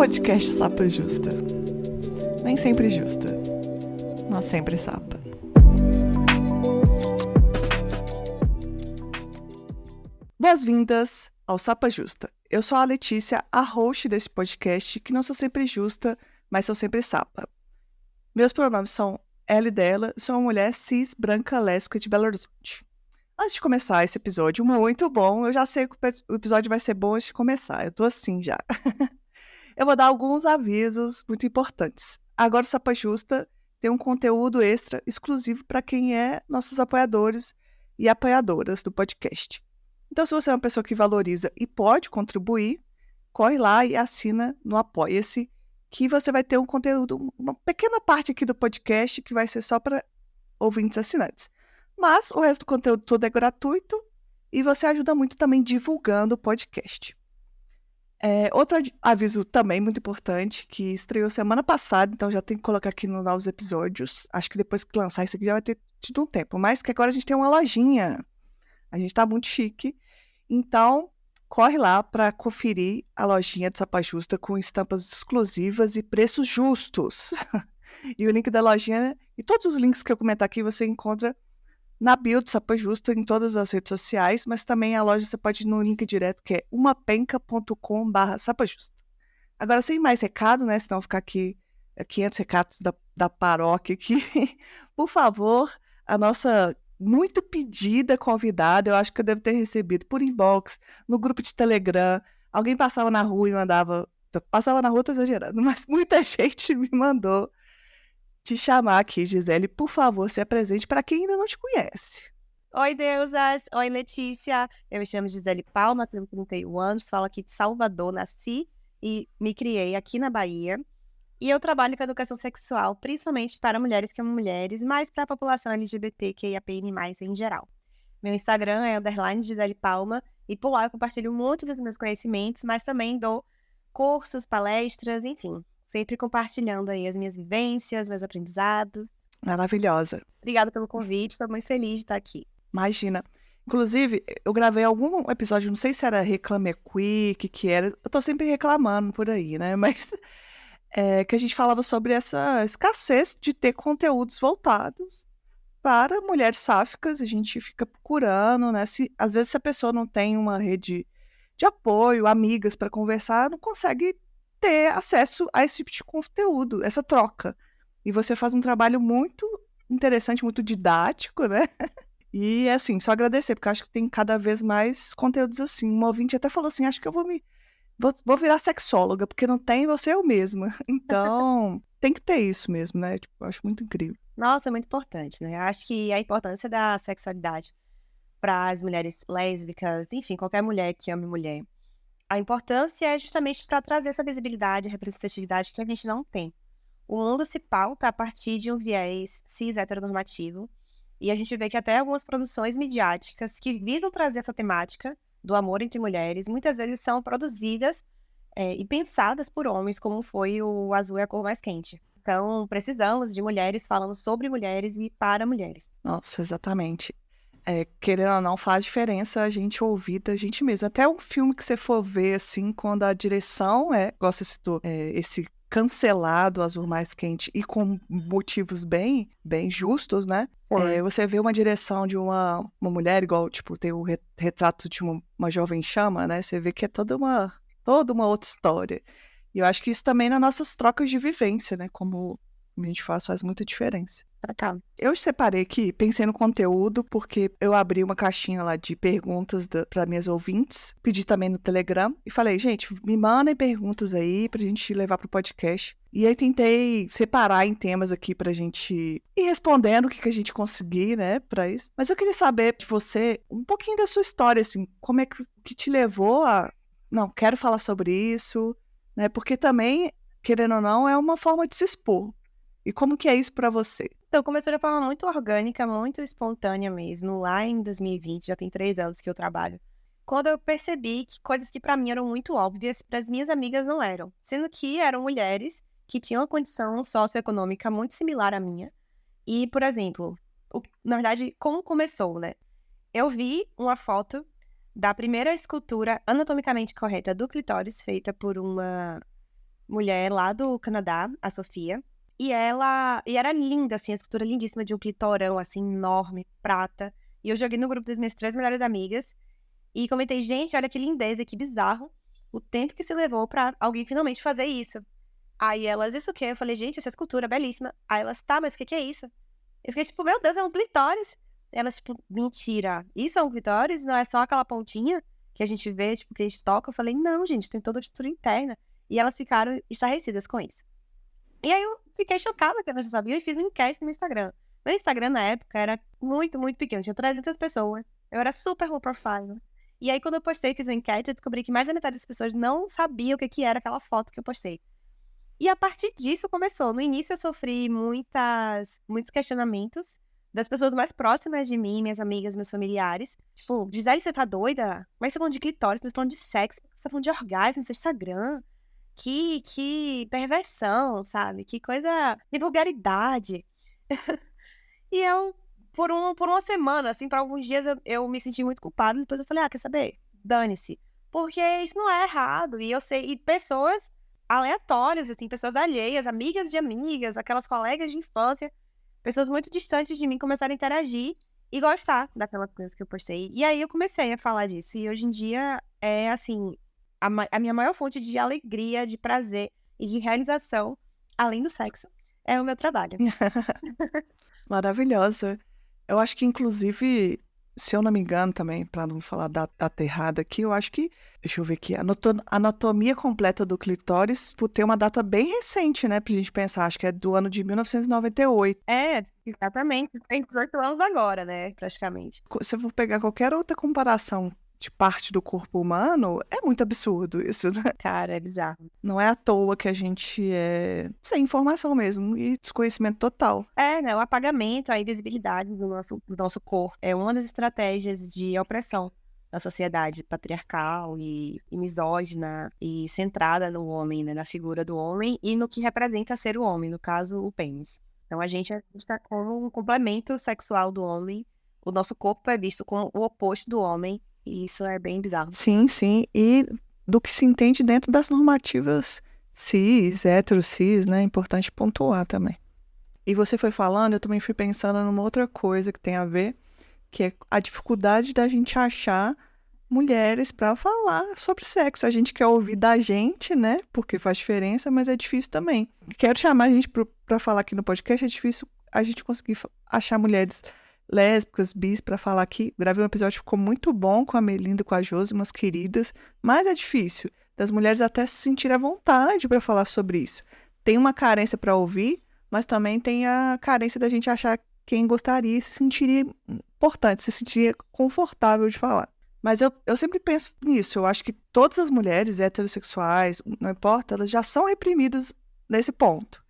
podcast Sapa Justa. Nem sempre justa, mas sempre sapa. Boas-vindas ao Sapa Justa. Eu sou a Letícia, a host desse podcast, que não sou sempre justa, mas sou sempre sapa. Meus pronomes são ela e dela, sou uma mulher cis, branca, lésbica de Belo Horizonte. Antes de começar esse episódio muito bom, eu já sei que o episódio vai ser bom antes de começar, eu tô assim já. Eu vou dar alguns avisos muito importantes. Agora o Sapa Justa tem um conteúdo extra exclusivo para quem é nossos apoiadores e apoiadoras do podcast. Então, se você é uma pessoa que valoriza e pode contribuir, corre lá e assina no Apoia-se, que você vai ter um conteúdo, uma pequena parte aqui do podcast que vai ser só para ouvintes assinantes. Mas o resto do conteúdo todo é gratuito e você ajuda muito também divulgando o podcast. Outro aviso também muito importante, que estreou semana passada, então já tem que colocar aqui nos novos episódios. Acho que depois que lançar isso aqui já vai ter tido um tempo, mas que agora a gente tem uma lojinha. A gente tá muito chique. Então, corre lá para conferir a lojinha do Sapa Justa com estampas exclusivas e preços justos. E o link da lojinha e todos os links que eu comentar aqui você encontra na bio do Sapa Justa em todas as redes sociais, mas também a loja você pode ir no link direto que é umapenca.com/sapajusta. Agora, sem mais recado, né? Senão ficar aqui 500 recados da paróquia aqui. Por favor, a nossa muito pedida convidada, eu acho que eu devo ter recebido por inbox, no grupo de Telegram. Alguém passava na rua e mandava. Passava na rua, tô exagerando, mas muita gente me mandou te chamar aqui, Gisele. Por favor, se apresente para quem ainda não te conhece. Oi, deusas! Oi, Letícia! Eu me chamo Gisele Palma, tenho 31 anos, falo aqui de Salvador, nasci e me criei aqui na Bahia. E eu trabalho com educação sexual, principalmente para mulheres que amam mulheres, mas para a população LGBTQIAPN+, em geral. Meu Instagram é _Gisele Palma, e por lá eu compartilho muito dos meus conhecimentos, mas também dou cursos, palestras, enfim, sempre compartilhando aí as minhas vivências, meus aprendizados. Maravilhosa. Obrigada pelo convite, estou muito feliz de estar aqui. Imagina. Inclusive, eu gravei algum episódio, não sei se era Reclame Aqui, que era. Eu tô sempre reclamando por aí, né? Mas que a gente falava sobre essa escassez de ter conteúdos voltados para mulheres sáficas. A gente fica procurando, né? Às vezes, se a pessoa não tem uma rede de apoio, amigas para conversar, não consegue ter acesso a esse tipo de conteúdo, essa troca. E você faz um trabalho muito interessante, muito didático, né? E, assim, só agradecer, porque eu acho que tem cada vez mais conteúdos assim. Uma ouvinte até falou assim, acho que eu vou virar sexóloga, porque não tem, vou ser eu mesma. Então, tem que ter isso mesmo, né? Tipo, eu acho muito incrível. Nossa, é muito importante, né? Eu acho que a importância da sexualidade para as mulheres lésbicas, enfim, qualquer mulher que ame mulher, a importância é justamente para trazer essa visibilidade, representatividade que a gente não tem. O mundo se pauta a partir de um viés cis heteronormativo, e a gente vê que até algumas produções midiáticas que visam trazer essa temática do amor entre mulheres, muitas vezes são produzidas e pensadas por homens, como foi o Azul é a Cor Mais Quente. Então, precisamos de mulheres falando sobre mulheres e para mulheres. Nossa, exatamente. Querendo ou não, faz diferença a gente ouvir da gente mesma. Até um filme que você for ver, assim, quando a direção igual você citou, esse cancelado Azul Mais Quente e com motivos bem justos, né? Você vê uma direção de uma mulher, igual, tipo, tem o retrato de uma jovem chama, né? Você vê que é toda uma outra história. E eu acho que isso também nas nossas trocas de vivência, né? Como a gente faz muita diferença. Tá. Eu separei aqui, pensei no conteúdo, porque eu abri uma caixinha lá de perguntas para minhas ouvintes, pedi também no Telegram e falei, gente, me mandem perguntas aí pra gente levar pro podcast. E aí tentei separar em temas aqui pra gente ir respondendo o que a gente conseguir, né, pra isso. Mas eu queria saber de você um pouquinho da sua história, assim, como é que te levou a... Não, quero falar sobre isso, né, porque também, querendo ou não, é uma forma de se expor. E como que é isso pra você? Então, começou de forma muito orgânica, muito espontânea mesmo, lá em 2020, já tem 3 anos que eu trabalho. Quando eu percebi que coisas que pra mim eram muito óbvias, para as minhas amigas não eram. Sendo que eram mulheres que tinham uma condição socioeconômica muito similar à minha. E, por exemplo, na verdade, como começou, né? Eu vi uma foto da primeira escultura anatomicamente correta do clitóris, feita por uma mulher lá do Canadá, a Sofia. E era linda, assim, a escultura lindíssima de um clitorão, assim, enorme, prata. E eu joguei no grupo das minhas 3 melhores amigas e comentei, gente, olha que lindeza, que bizarro o tempo que se levou pra alguém finalmente fazer isso. Aí elas, isso o quê? Eu falei, gente, essa escultura é belíssima. Aí elas, tá, mas o que é isso? Eu fiquei tipo, meu Deus, é um clitóris. Elas, tipo, mentira. Isso é um clitóris? Não é só aquela pontinha que a gente vê, tipo, que a gente toca? Eu falei, não, gente, tem toda a estrutura interna. E elas ficaram estarrecidas com isso. E aí eu fiquei chocada que elas não sabiam e fiz uma enquete no meu Instagram. Meu Instagram, na época, era muito, muito pequeno. Tinha 300 pessoas. Eu era super low profile. E aí, quando eu postei, fiz uma enquete, eu descobri que mais da metade das pessoas não sabia o que era aquela foto que eu postei. E a partir disso começou. No início eu sofri muitos questionamentos das pessoas mais próximas de mim, minhas amigas, meus familiares. Tipo, Gisele, você tá doida? Mas você tá falando de clitóris, mas você tá falando de sexo, você tá falando de orgasmo no seu Instagram. Que perversão, sabe? Que coisa de vulgaridade. E eu, por uma semana, assim, por alguns dias eu me senti muito culpada. Depois eu falei, quer saber? Dane-se. Porque isso não é errado. E eu sei, e pessoas aleatórias, assim, pessoas alheias, amigas de amigas, aquelas colegas de infância, pessoas muito distantes de mim começaram a interagir e gostar daquela coisa que eu postei. E aí eu comecei a falar disso. E hoje em dia é, assim, a minha maior fonte de alegria, de prazer e de realização, além do sexo, é o meu trabalho. Maravilhosa. Eu acho que, inclusive, se eu não me engano também, para não falar data errada aqui, eu acho que, deixa eu ver aqui, anatomia completa do clitóris, por ter uma data bem recente, né, pra gente pensar, acho que é do ano de 1998. É, exatamente. Tem 18 anos agora, né, praticamente. Se eu for pegar qualquer outra comparação de parte do corpo humano, é muito absurdo isso, né? Cara, é bizarro. Não é à toa que a gente é sem informação mesmo e desconhecimento total. É, né, o apagamento, a invisibilidade do nosso corpo é uma das estratégias de opressão da sociedade patriarcal e misógina e centrada no homem, né, na figura do homem e no que representa ser o homem, no caso, o pênis. Então a gente está como um complemento sexual do homem, o nosso corpo é visto como o oposto do homem, e isso é bem bizarro. Sim, sim. E do que se entende dentro das normativas cis, hétero, cis, né? É importante pontuar também. E você foi falando, eu também fui pensando numa outra coisa que tem a ver, que é a dificuldade da gente achar mulheres para falar sobre sexo. A gente quer ouvir da gente, né? Porque faz diferença, mas é difícil também. Quero chamar a gente para falar aqui no podcast, é difícil a gente conseguir achar mulheres lésbicas, bis, para falar aqui. Gravei um episódio, ficou muito bom com a Melinda e com a Josi, umas queridas, mas é difícil das mulheres até se sentirem à vontade para falar sobre isso. Tem uma carência para ouvir, mas também tem a carência da gente achar quem gostaria e se sentiria importante, se sentiria confortável de falar. Mas eu sempre penso nisso, eu acho que todas as mulheres heterossexuais, não importa, elas já são reprimidas nesse ponto.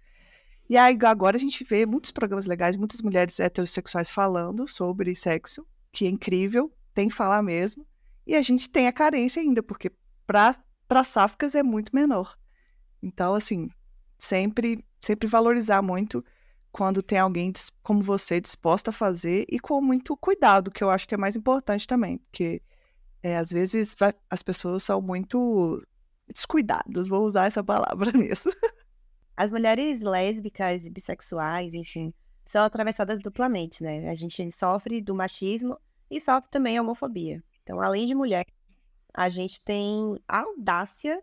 E aí agora a gente vê muitos programas legais, muitas mulheres heterossexuais falando sobre sexo, que é incrível, tem que falar mesmo. E a gente tem a carência ainda, porque para sáficas é muito menor. Então, assim, sempre valorizar muito quando tem alguém como você disposta a fazer e com muito cuidado, que eu acho que é mais importante também, porque às vezes as pessoas são muito descuidadas, vou usar essa palavra nisso. As mulheres lésbicas e bissexuais, enfim, são atravessadas duplamente, né? A gente sofre do machismo e sofre também a homofobia. Então, além de mulher, a gente tem a audácia,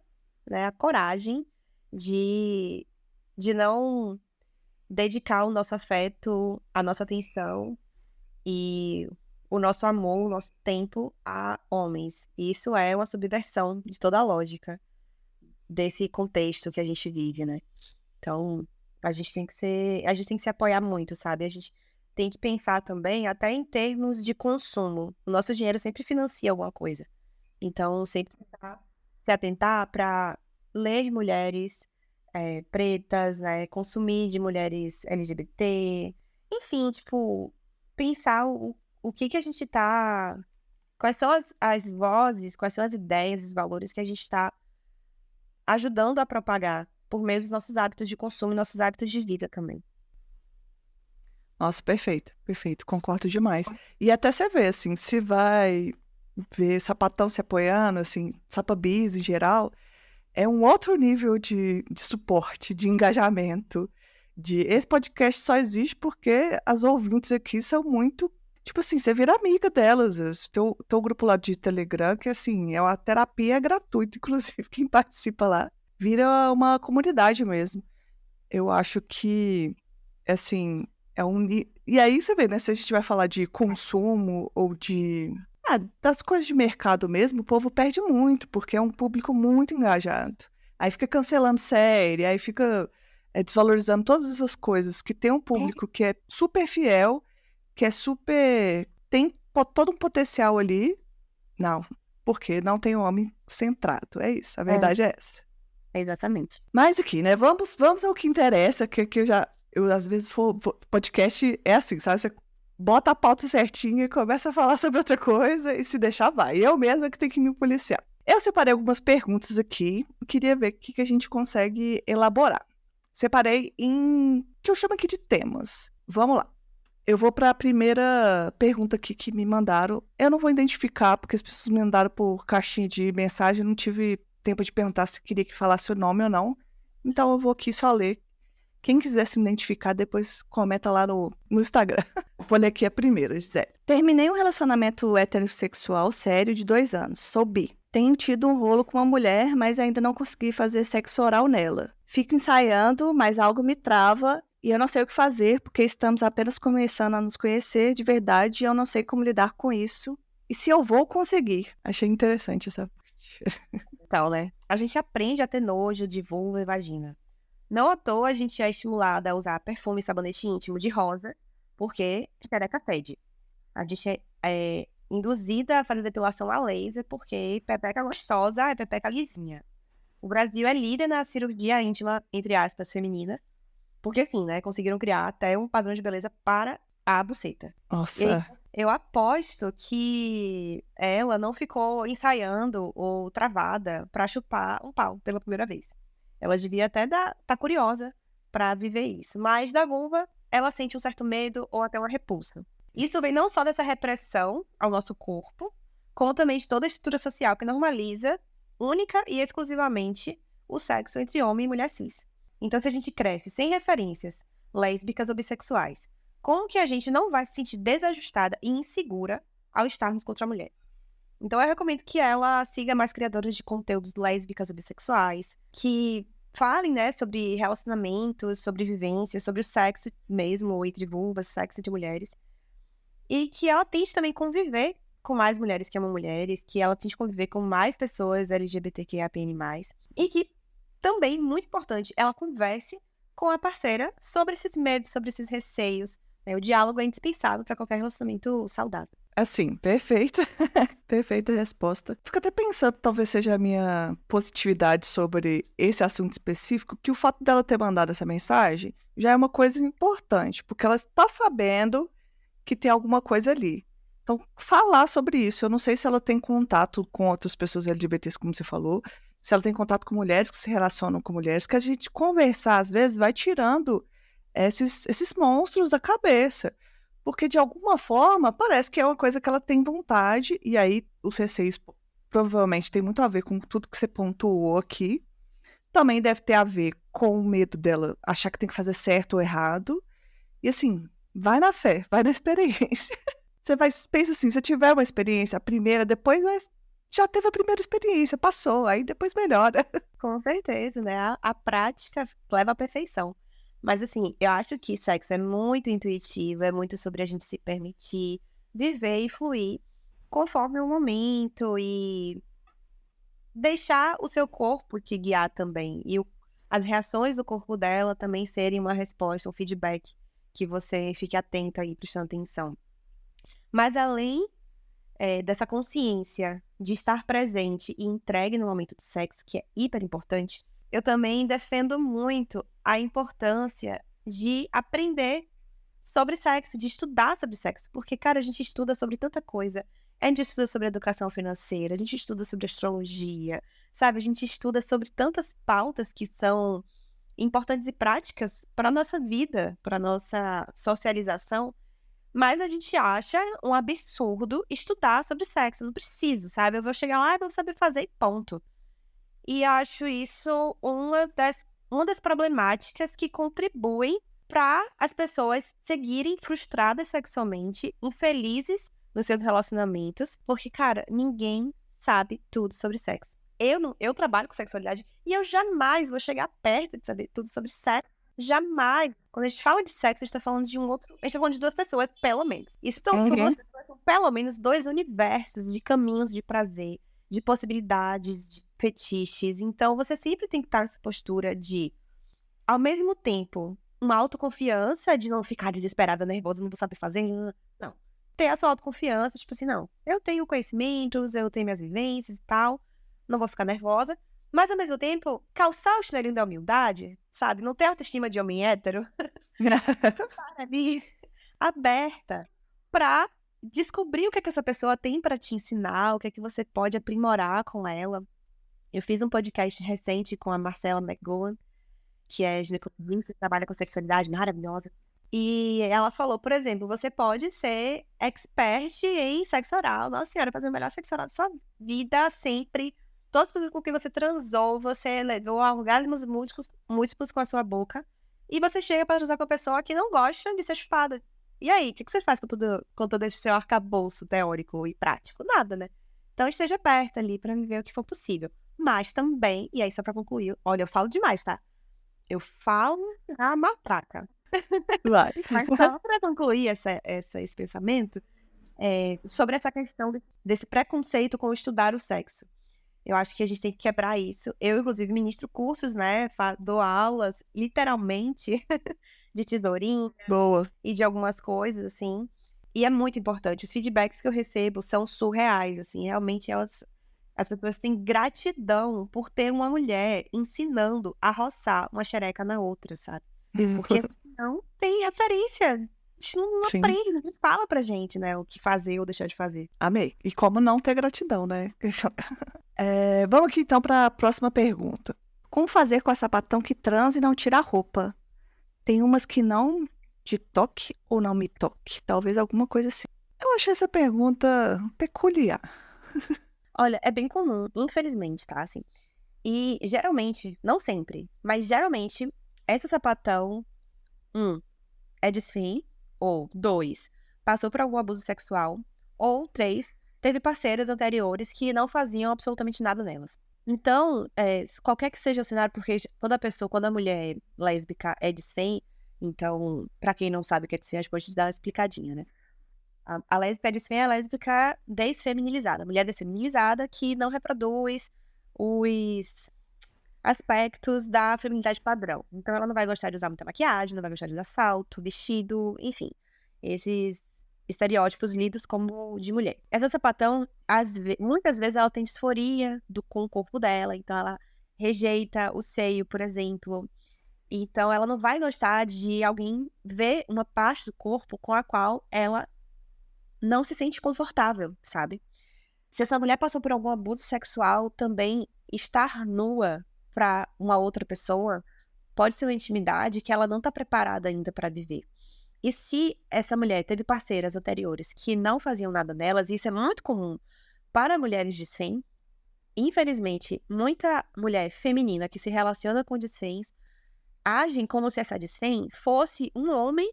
né, a coragem de não dedicar o nosso afeto, a nossa atenção e o nosso amor, o nosso tempo a homens. E isso é uma subversão de toda a lógica desse contexto que a gente vive, né? Então, a gente tem que se apoiar muito, sabe? A gente tem que pensar também até em termos de consumo. O nosso dinheiro sempre financia alguma coisa. Então, sempre se atentar para ler mulheres pretas, né? Consumir de mulheres LGBT. Enfim, tipo, pensar o que a gente tá... Quais são as vozes, quais são as ideias, os valores que a gente está ajudando a propagar por meio dos nossos hábitos de consumo e nossos hábitos de vida também. Nossa, perfeito, concordo demais. E até você vê, assim, se vai ver sapatão se apoiando, assim, sapabis em geral, é um outro nível de suporte, de engajamento. Esse podcast só existe porque as ouvintes aqui são muito. Tipo assim, você vira amiga delas. Teu grupo lá de Telegram, que assim, é uma terapia gratuita, inclusive, quem participa lá. Vira uma comunidade mesmo. Eu acho que, assim, E aí você vê, né? Se a gente vai falar de consumo ou das coisas de mercado mesmo, o povo perde muito, porque é um público muito engajado. Aí fica cancelando série, aí fica desvalorizando todas essas coisas, que tem um público que é super fiel, que é super... Tem todo um potencial ali. Não, porque não tem um homem centrado. É isso, a verdade é essa. Exatamente. Mas aqui, né? Vamos ao que interessa, que eu às vezes podcast é assim, sabe? Você bota a pauta certinha e começa a falar sobre outra coisa e se deixar vai. Eu mesma que tenho que me policiar. Eu separei algumas perguntas aqui e queria ver o que a gente consegue elaborar. Separei que eu chamo aqui de temas. Vamos lá. Eu vou para a primeira pergunta aqui que me mandaram. Eu não vou identificar, porque as pessoas me mandaram por caixinha de mensagem, não tive tempo de perguntar se queria que falasse o nome ou não. Então eu vou aqui só ler. Quem quiser se identificar, depois comenta lá no Instagram. Vou ler aqui a primeira, Gisele. Terminei um relacionamento heterossexual sério de 2 anos. Sou bi. Tenho tido um rolo com uma mulher, mas ainda não consegui fazer sexo oral nela. Fico ensaiando, mas algo me trava e eu não sei o que fazer, porque estamos apenas começando a nos conhecer de verdade e eu não sei como lidar com isso. E se eu vou conseguir? Achei interessante essa parte. Então, né? A gente aprende a ter nojo de vulva e vagina. Não à toa a gente é estimulada a usar perfume e sabonete íntimo de rosa, porque xereca fede. A gente é induzida a fazer depilação a laser, porque pepeca gostosa é pepeca lisinha. O Brasil é líder na cirurgia íntima, entre aspas, feminina, porque assim, né, conseguiram criar até um padrão de beleza para a buceta. Nossa. E aí, eu aposto que ela não ficou ensaiando ou travada para chupar um pau pela primeira vez. Ela devia até tá curiosa para viver isso. Mas da vulva, ela sente um certo medo ou até uma repulsa. Isso vem não só dessa repressão ao nosso corpo, como também de toda a estrutura social que normaliza única e exclusivamente o sexo entre homem e mulher cis. Então, se a gente cresce sem referências lésbicas ou bissexuais, como que a gente não vai se sentir desajustada e insegura ao estarmos com outra mulher? Então, eu recomendo que ela siga mais criadoras de conteúdos lésbicas ou bissexuais, que falem, né, sobre relacionamentos, sobre vivências, sobre o sexo mesmo, entre vulvas, sexo entre mulheres. E que ela tente também conviver com mais mulheres que amam mulheres, que ela tente conviver com mais pessoas LGBTQIAPN+. E que, também, muito importante, ela converse com a parceira sobre esses medos, sobre esses receios. Né? O diálogo é indispensável para qualquer relacionamento saudável. Assim, perfeita. Perfeita resposta. Fico até pensando, talvez seja a minha positividade sobre esse assunto específico, que o fato dela ter mandado essa mensagem já é uma coisa importante, porque ela está sabendo que tem alguma coisa ali. Então, falar sobre isso. Eu não sei se ela tem contato com outras pessoas LGBTs, como você falou, se ela tem contato com mulheres que se relacionam com mulheres, que a gente conversar, às vezes, vai tirando esses monstros da cabeça. Porque, de alguma forma, parece que é uma coisa que ela tem vontade, e aí os receios provavelmente tem muito a ver com tudo que você pontuou aqui. Também deve ter a ver com o medo dela achar que tem que fazer certo ou errado. E assim, vai na fé, vai na experiência. Pensa assim, se tiver uma experiência, a primeira, depois já teve a primeira experiência, passou, aí depois melhora. Com certeza, né? A prática leva à perfeição. Mas, assim, eu acho que sexo é muito intuitivo, é muito sobre a gente se permitir viver e fluir conforme o momento e deixar o seu corpo te guiar também. E as reações do corpo dela também serem uma resposta, um feedback que você fique atenta e prestando atenção. Mas além dessa consciência de estar presente e entregue no momento do sexo, que é hiper importante, eu também defendo muito a importância de aprender sobre sexo, de estudar sobre sexo. Porque, cara, a gente estuda sobre tanta coisa. A gente estuda sobre educação financeira, a gente estuda sobre astrologia, sabe? A gente estuda sobre tantas pautas que são importantes e práticas para a nossa vida, para a nossa socialização. Mas a gente acha um absurdo estudar sobre sexo. Eu não preciso, sabe? Eu vou chegar lá e vou saber fazer e ponto. E acho isso uma das problemáticas que contribuem para as pessoas seguirem frustradas sexualmente, infelizes nos seus relacionamentos, porque, cara, ninguém sabe tudo sobre sexo. Eu trabalho com sexualidade e eu jamais vou chegar perto de saber tudo sobre sexo. Jamais. Quando a gente fala de sexo, a gente tá falando de um outro. A gente tá falando de duas pessoas, pelo menos. E são duas pessoas, são pelo menos dois universos de caminhos de prazer, de possibilidades, de fetiches. Então, você sempre tem que estar nessa postura de, ao mesmo tempo, uma autoconfiança de não ficar desesperada, nervosa, não vou saber fazer. Não. Ter a sua autoconfiança, tipo assim, não. Eu tenho conhecimentos, eu tenho minhas vivências e tal. Não vou ficar nervosa. Mas, ao mesmo tempo, calçar o chinelinho da humildade, sabe? Não ter autoestima de homem hétero, ali, aberta, pra descobrir o que é que essa pessoa tem pra te ensinar, o que é que você pode aprimorar com ela. Eu fiz um podcast recente com a Marcela McGowan, que é ginecologista, que trabalha com sexualidade, maravilhosa. E ela falou, por exemplo, você pode ser expert em sexo oral. Nossa senhora, fazer o melhor sexo oral da sua vida, sempre. Todas as pessoas com quem você transou, você levou a orgasmos múltiplos com a sua boca. E você chega pra transar com a pessoa que não gosta de ser chupada. E aí, o que você faz com todo esse seu arcabouço teórico e prático? Nada, né? Então esteja aberta ali pra viver o que for possível. Mas também, e aí só pra concluir, olha, eu falo demais, tá? Eu falo a matraca. Vai. Mas só para concluir esse pensamento, sobre essa questão desse preconceito com estudar o sexo. Eu acho que a gente tem que quebrar isso. Eu, inclusive, ministro cursos, né? Dou aulas, literalmente, de tesourinha Boa. e de algumas coisas, assim. E é muito importante. Os feedbacks que eu recebo são surreais, assim. Realmente, as pessoas têm gratidão por ter uma mulher ensinando a roçar uma xereca na outra, sabe? Porque a gente não tem referência. A gente não Sim. aprende, ninguém fala pra gente, né? O que fazer ou deixar de fazer. Amei. E como não ter gratidão, né? Vamos aqui então para a próxima pergunta. Como fazer com a sapatão que transa e não tira a roupa? Tem umas que não te toque ou não me toque. Talvez alguma coisa assim. Eu achei essa pergunta peculiar. Olha, é bem comum, infelizmente, tá? Assim. E geralmente, não sempre, mas geralmente, essa sapatão, é desfém, ou 2, passou por algum abuso sexual, ou 3, teve parceiras anteriores que não faziam absolutamente nada nelas. Então, qualquer que seja o cenário, porque quando a mulher lésbica é desfém, então, pra quem não sabe o que é desfém, a gente pode te dar uma explicadinha, né? A lésbica desfém é a lésbica desfeminilizada, a mulher desfeminilizada que não reproduz os aspectos da feminilidade padrão. Então, ela não vai gostar de usar muita maquiagem, não vai gostar de usar salto, vestido, enfim. Esses estereótipos lidos como de mulher. Essa sapatão, muitas vezes, ela tem disforia com o corpo dela. Então, ela rejeita o seio, por exemplo. Então, ela não vai gostar de alguém ver uma parte do corpo com a qual ela não se sente confortável, sabe? Se essa mulher passou por algum abuso sexual, também estar nua para uma outra pessoa pode ser uma intimidade que ela não está preparada ainda para viver. E se essa mulher teve parceiras anteriores que não faziam nada nelas, e isso é muito comum para mulheres desfém, infelizmente, muita mulher feminina que se relaciona com desféns agem como se essa desfém fosse um homem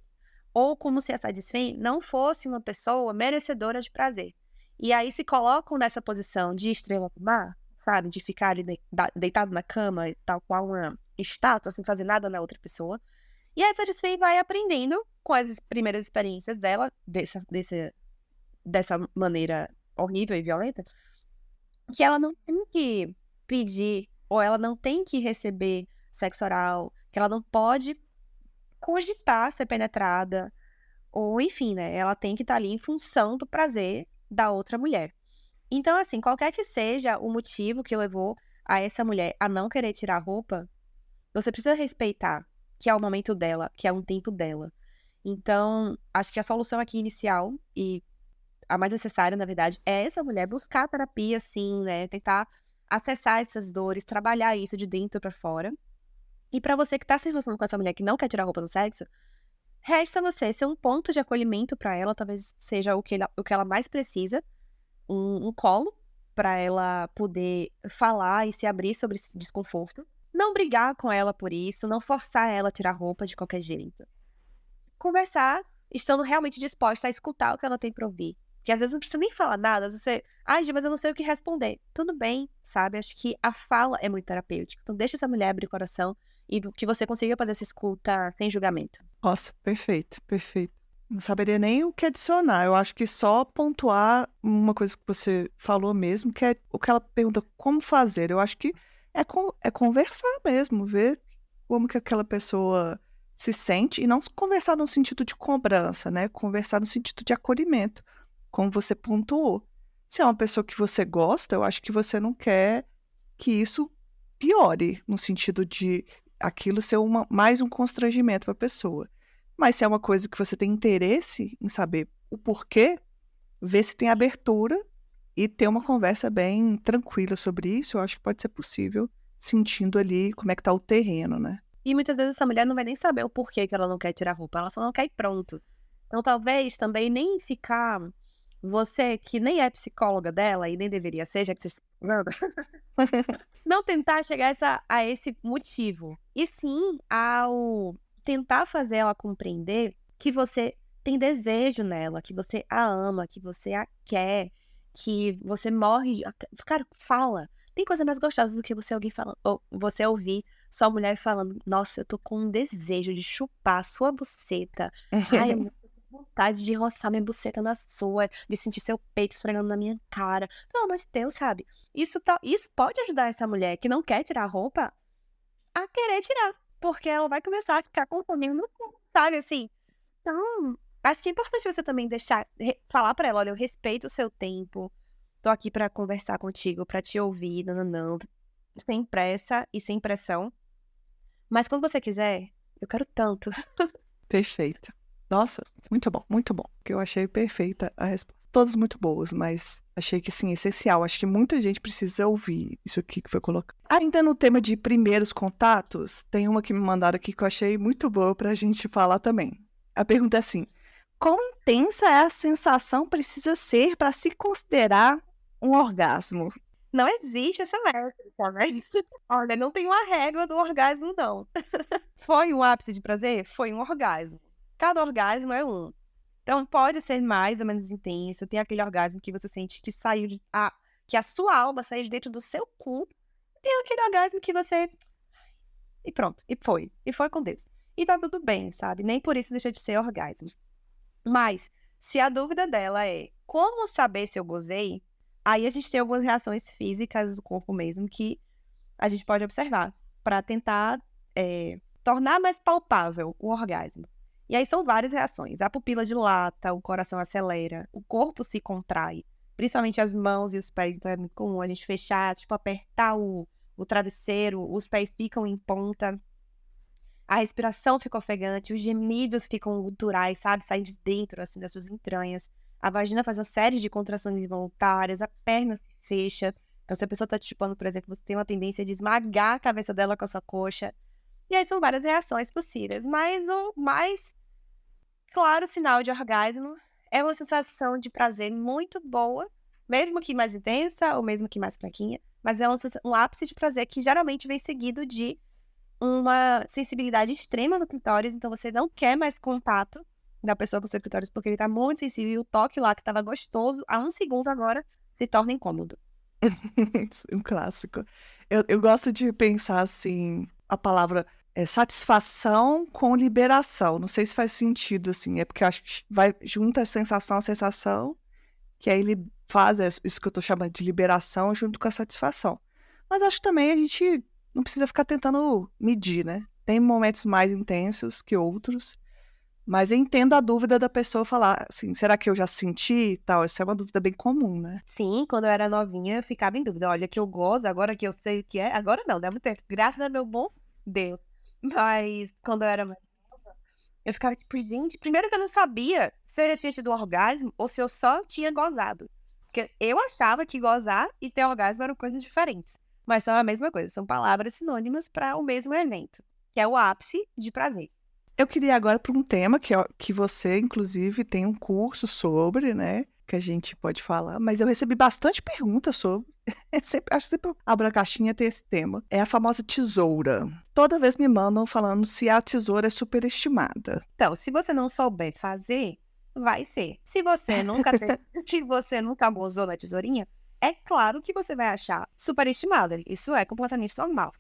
ou como se essa desfém não fosse uma pessoa merecedora de prazer. E aí se colocam nessa posição de estrela do mar, sabe? De ficar ali deitado na cama, tal qual uma estátua, sem fazer nada na outra pessoa. E aí essa desfém vai aprendendo com as primeiras experiências dela, dessa maneira horrível e violenta, que ela não tem que pedir, ou ela não tem que receber sexo oral, que ela não pode cogitar ser penetrada, ou enfim, né? Ela tem que estar ali em função do prazer da outra mulher. Então, assim, qualquer que seja o motivo que levou a essa mulher a não querer tirar a roupa, você precisa respeitar que é o momento dela, que é um tempo dela. Então, acho que a solução aqui inicial, e a mais necessária, na verdade, é essa mulher buscar terapia, sim, né? Tentar acessar essas dores, trabalhar isso de dentro pra fora. E pra você que tá se relacionando com essa mulher que não quer tirar a roupa no sexo, resta você ser um ponto de acolhimento pra ela, talvez seja o que ela mais precisa, um colo, para ela poder falar e se abrir sobre esse desconforto. Não brigar com ela por isso, não forçar ela a tirar roupa de qualquer jeito. Conversar, estando realmente disposta a escutar o que ela tem para ouvir. Porque às vezes não precisa nem falar nada, às vezes você, ai, Gi, mas eu não sei o que responder. Tudo bem, sabe? Acho que a fala é muito terapêutica. Então deixa essa mulher abrir o coração e que você consiga fazer essa escuta sem julgamento. Nossa, perfeito, perfeito. Não saberia nem o que adicionar. Eu acho que só pontuar uma coisa que você falou mesmo, que é o que ela pergunta, como fazer. Eu acho que é conversar mesmo, ver como que aquela pessoa se sente e não conversar no sentido de cobrança, né? Conversar no sentido de acolhimento, como você pontuou. Se é uma pessoa que você gosta, eu acho que você não quer que isso piore, no sentido de aquilo ser mais um constrangimento para a pessoa. Mas se é uma coisa que você tem interesse em saber o porquê, ver se tem abertura e ter uma conversa bem tranquila sobre isso, eu acho que pode ser possível, sentindo ali como é que tá o terreno, né? E muitas vezes essa mulher não vai nem saber o porquê que ela não quer tirar roupa, ela só não quer ir pronto. Então talvez também nem ficar, você que nem é psicóloga dela e nem deveria ser, já que você não tentar chegar a esse motivo. E sim, ao tentar fazer ela compreender que você tem desejo nela, que você a ama, que você a quer, que você morre de... Cara, fala. Tem coisa mais gostosa do que você ou você ouvir sua mulher falando, nossa, eu tô com um desejo de chupar a sua buceta. Ai, eu tô com vontade de roçar minha buceta na sua, de sentir seu peito esfregando na minha cara. Pelo amor de Deus, sabe? Isso pode ajudar essa mulher que não quer tirar a roupa a querer tirar. Porque ela vai começar a ficar com fome no cu, sabe, assim. Então, acho que é importante você também falar pra ela, olha, eu respeito o seu tempo, tô aqui pra conversar contigo, pra te ouvir, não, sem pressa e sem pressão. Mas quando você quiser, eu quero tanto. Perfeito. Nossa, muito bom, muito bom. Que eu achei perfeita a resposta. Todas muito boas, mas achei que, sim, essencial. Acho que muita gente precisa ouvir isso aqui que foi colocado. Ainda no tema de primeiros contatos, tem uma que me mandaram aqui que eu achei muito boa pra gente falar também. A pergunta é assim: quão intensa é a sensação precisa ser para se considerar um orgasmo? Não existe essa métrica, né? Olha, não tem uma régua do orgasmo, não. Foi um ápice de prazer? Foi um orgasmo. Cada orgasmo é um. Então, pode ser mais ou menos intenso. Tem aquele orgasmo que você sente que que a sua alma saiu de dentro do seu cu. Tem aquele orgasmo que você... E pronto, e foi. E foi com Deus. E tá tudo bem, sabe? Nem por isso deixa de ser orgasmo. Mas, se a dúvida dela é como saber se eu gozei, aí a gente tem algumas reações físicas do corpo mesmo que a gente pode observar para tentar tornar mais palpável o orgasmo. E aí são várias reações. A pupila dilata, o coração acelera, o corpo se contrai, principalmente as mãos e os pés. Então é muito comum a gente fechar, tipo, apertar o travesseiro, os pés ficam em ponta, a respiração fica ofegante, os gemidos ficam guturais, sabe? Saem de dentro, assim, das suas entranhas. A vagina faz uma série de contrações involuntárias, a perna se fecha. Então, se a pessoa tá te chupando, por exemplo, você tem uma tendência de esmagar a cabeça dela com a sua coxa. E aí são várias reações possíveis. Mas o mais claro sinal de orgasmo é uma sensação de prazer muito boa, mesmo que mais intensa ou mesmo que mais fraquinha, mas é um ápice de prazer que geralmente vem seguido de uma sensibilidade extrema no clitóris, então você não quer mais contato da pessoa com o seu clitóris porque ele tá muito sensível e o toque lá que tava gostoso há um segundo agora se torna incômodo. Um clássico. Eu gosto de pensar assim, a palavra satisfação com liberação. Não sei se faz sentido, assim. É porque eu acho que vai junto a sensação, que aí ele faz isso que eu tô chamando de liberação junto com a satisfação. Mas acho que também a gente não precisa ficar tentando medir, né? Tem momentos mais intensos que outros. Mas eu entendo a dúvida da pessoa falar assim, será que eu já senti e tal? Essa é uma dúvida bem comum, né? Sim, quando eu era novinha, eu ficava em dúvida. Olha, que eu gozo, agora que eu sei o que é. Agora não, deve ter. Graças a meu bom Deus. Mas quando eu era mais nova, eu ficava tipo, gente, primeiro que eu não sabia se eu já tinha tido um orgasmo ou se eu só tinha gozado. Porque eu achava que gozar e ter orgasmo eram coisas diferentes. Mas são a mesma coisa, são palavras sinônimas para o mesmo evento, que é o ápice de prazer. Eu queria agora para um tema que você, inclusive, tem um curso sobre, né? que a gente pode falar, mas eu recebi bastante perguntas sobre. Acho que sempre eu abro a caixinha tem esse tema. É a famosa tesoura. Toda vez me mandam falando se a tesoura é superestimada. Então, se você não souber fazer, vai ser. Se você nunca se você nunca usou na tesourinha, é claro que você vai achar superestimada. Isso é completamente normal.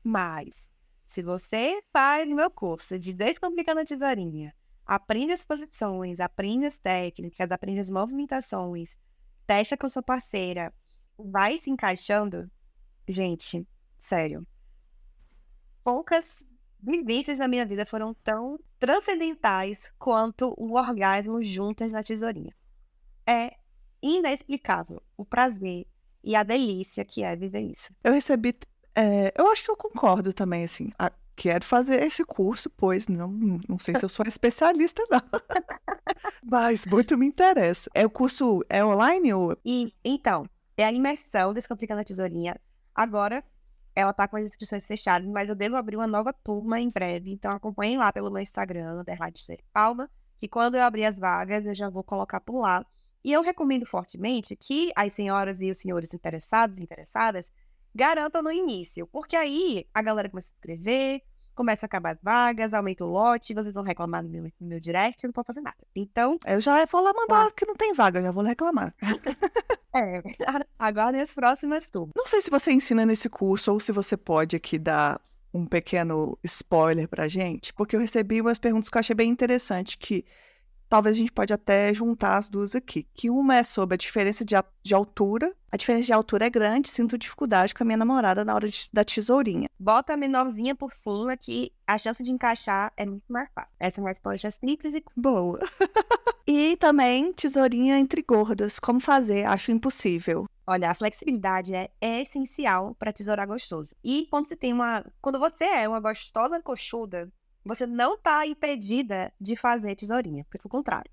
Mas, se você faz o meu curso de Descomplicando a Tesourinha, aprende as posições, aprende as técnicas, aprende as movimentações, testa com sua parceira, vai se encaixando, gente, sério. Poucas vivências na minha vida foram tão transcendentais quanto o orgasmo juntas na tesourinha. É inexplicável o prazer e a delícia que é viver isso. Eu recebi. Eu acho que eu concordo também, assim. Quero fazer esse curso, pois não sei se eu sou especialista, não. Mas muito me interessa. O curso é online ou. E, então, é a imersão Descomplicando a Tesourinha. Agora, ela tá com as inscrições fechadas, mas eu devo abrir uma nova turma em breve. Então, acompanhem lá pelo meu Instagram, _Palma, que quando eu abrir as vagas, eu já vou colocar por lá. E eu recomendo fortemente que as senhoras e os senhores interessados e interessadas garantam no início, porque aí a galera começa a se inscrever, começa a acabar as vagas, aumenta o lote, vocês vão reclamar no meu direct, eu não vou fazer nada. Então, Eu já vou lá mandar que não tem vaga, já vou reclamar. aguardem as próximas turmas. Não sei se você ensina nesse curso ou se você pode aqui dar um pequeno spoiler pra gente, porque eu recebi umas perguntas que eu achei bem interessante, que talvez a gente pode até juntar as duas aqui. Que uma é sobre a diferença de altura. A diferença de altura é grande, sinto dificuldade com a minha namorada na hora da tesourinha. Bota a menorzinha por cima que a chance de encaixar é muito mais fácil. Essa resposta é simples e boa. E também tesourinha entre gordas. Como fazer? Acho impossível. Olha, a flexibilidade é essencial para tesourar gostoso. E quando você é uma gostosa coxuda, você não está impedida de fazer tesourinha, pelo contrário.